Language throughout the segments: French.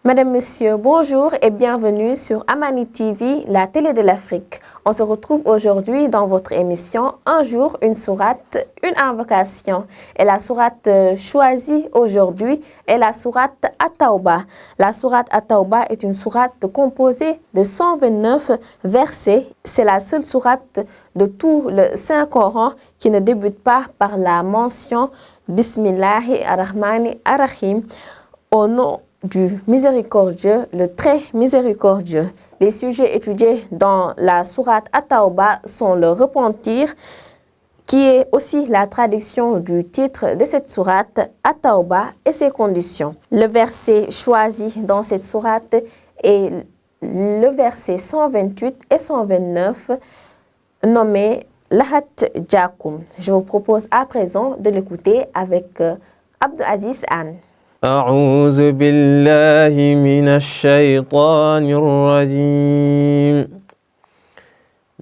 Mesdames, Messieurs, bonjour et bienvenue sur Amani TV, la télé de l'Afrique. On se retrouve aujourd'hui dans votre émission Un jour, une sourate, une invocation. Et la sourate choisie aujourd'hui est la sourate At-Tawbah. La sourate At-Tawbah est une sourate composée de 129 versets. C'est la seule sourate de tout le Saint-Coran qui ne débute pas par la mention Bismillahi ar-Rahmani ar-Rahim au nom du miséricordieux, le très miséricordieux. Les sujets étudiés dans la sourate At-Tawbah sont le repentir, qui est aussi la traduction du titre de cette sourate, At-Tawbah et ses conditions. Le verset choisi dans cette sourate est le verset 128 et 129, nommé Lahat Jakum. Je vous propose à présent de l'écouter avec Abdou Aziz Anne. أعوذ بالله من الشيطان الرجيم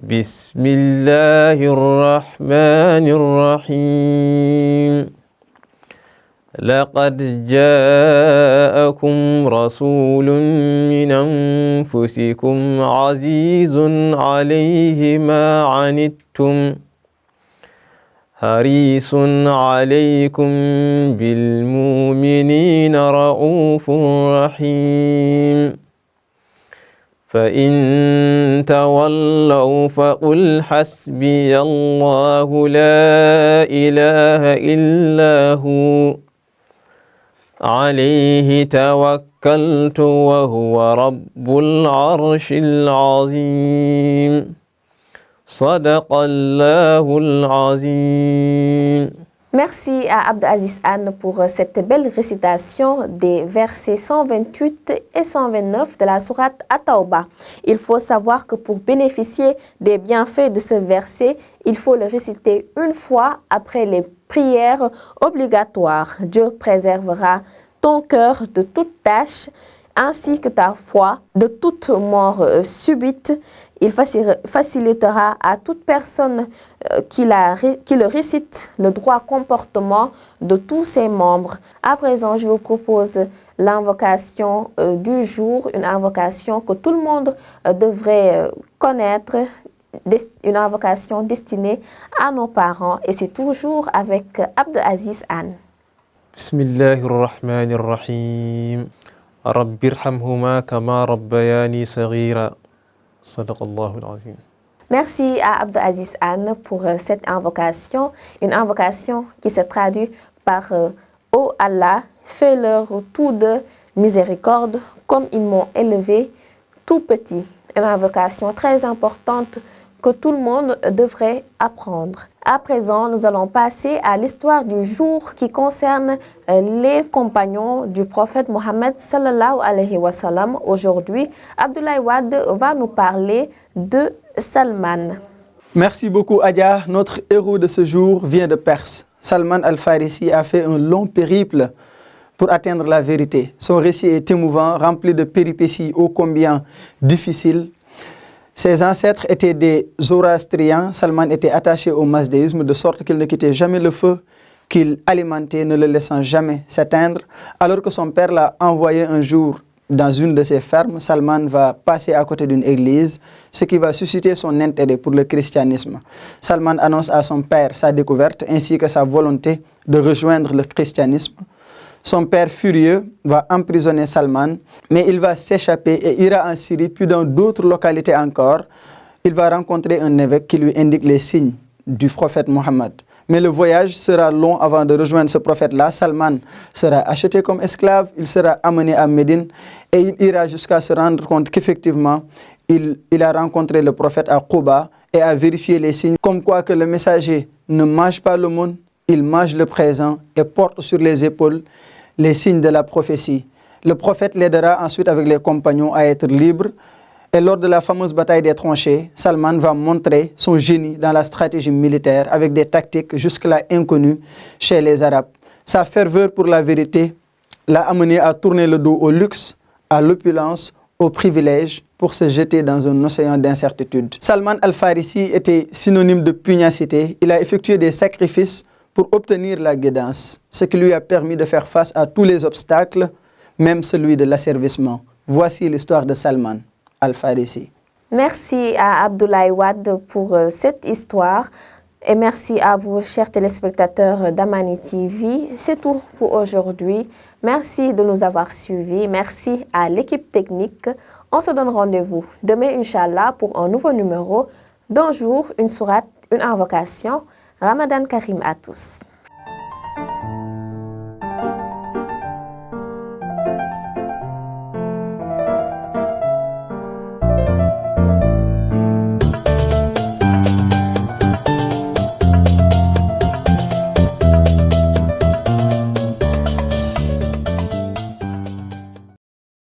بسم الله الرحمن الرحيم لقد جاءكم رسول من أنفسكم عزيز عليه ما عنتم حريص عليكم بالمؤمنين رؤوف رحيم فإن تولوا فقل حسبي الله لا إله إلا هو عليه توكلت وهو رب العرش العظيم صدق الله العظيم. Merci à Abdou Aziz Anne pour cette belle récitation des versets 128 et 129 de la sourate At-Tawbah. Il faut savoir que pour bénéficier des bienfaits de ce verset, il faut le réciter une fois après les prières obligatoires. Dieu préservera ton cœur de toute tâche ainsi que ta foi de toute mort subite. Il facilitera à toute personne qui le récite le droit comportement de tous ses membres. À présent, je vous propose l'invocation du jour, une invocation que tout le monde devrait connaître, une invocation destinée à nos parents. Et c'est toujours avec Abdou Aziz Anne. Bismillahirrahmanirrahim. Rabbi irhamhuma kama rabbayani saghira. Merci à Abdou Aziz Anne pour cette invocation, une invocation qui se traduit par Ô Allah, fais-leur tout de miséricorde comme ils m'ont élevé tout petit. Une invocation très importante que tout le monde devrait apprendre. À présent, nous allons passer à l'histoire du jour qui concerne les compagnons du prophète Mohammed sallallahu alayhi wa sallam. Aujourd'hui, Abdoulaye Wade va nous parler de Salman. Merci beaucoup Adia. Notre héros de ce jour vient de Perse. Salman al-Farisi a fait un long périple pour atteindre la vérité. Son récit est émouvant, rempli de péripéties ô combien difficiles. Ses ancêtres étaient des zoroastriens. Salman était attaché au mazdéisme de sorte qu'il ne quittait jamais le feu qu'il alimentait, ne le laissant jamais s'éteindre. Alors que son père l'a envoyé un jour dans une de ses fermes, Salman va passer à côté d'une église, ce qui va susciter son intérêt pour le christianisme. Salman annonce à son père sa découverte ainsi que sa volonté de rejoindre le christianisme. Son père furieux va emprisonner Salman, mais il va s'échapper et ira en Syrie, puis dans d'autres localités encore. Il va rencontrer un évêque qui lui indique les signes du prophète Mohammed. Mais le voyage sera long avant de rejoindre ce prophète-là. Salman sera acheté comme esclave, il sera amené à Médine et il ira jusqu'à se rendre compte qu'effectivement, il a rencontré le prophète à Quba et a vérifié les signes, comme quoi que le messager ne mange pas le monde, il mange le présent et porte sur les épaules les signes de la prophétie. Le prophète l'aidera ensuite avec les compagnons à être libre. Et lors de la fameuse bataille des tranchées, Salman va montrer son génie dans la stratégie militaire avec des tactiques jusque-là inconnues chez les Arabes. Sa ferveur pour la vérité l'a amené à tourner le dos au luxe, à l'opulence, au privilège pour se jeter dans un océan d'incertitude. Salman al-Farisi était synonyme de pugnacité. Il a effectué des sacrifices pour obtenir la guidance, ce qui lui a permis de faire face à tous les obstacles, même celui de l'asservissement. Voici l'histoire de Salman Al-Farisi. Merci à Abdoulaye Wade pour cette histoire. Et merci à vous, chers téléspectateurs d'Amani TV. C'est tout pour aujourd'hui. Merci de nous avoir suivis. Merci à l'équipe technique. On se donne rendez-vous demain, Inch'Allah, pour un nouveau numéro d'un jour, une sourate, une invocation. Ramadan Karim à tous.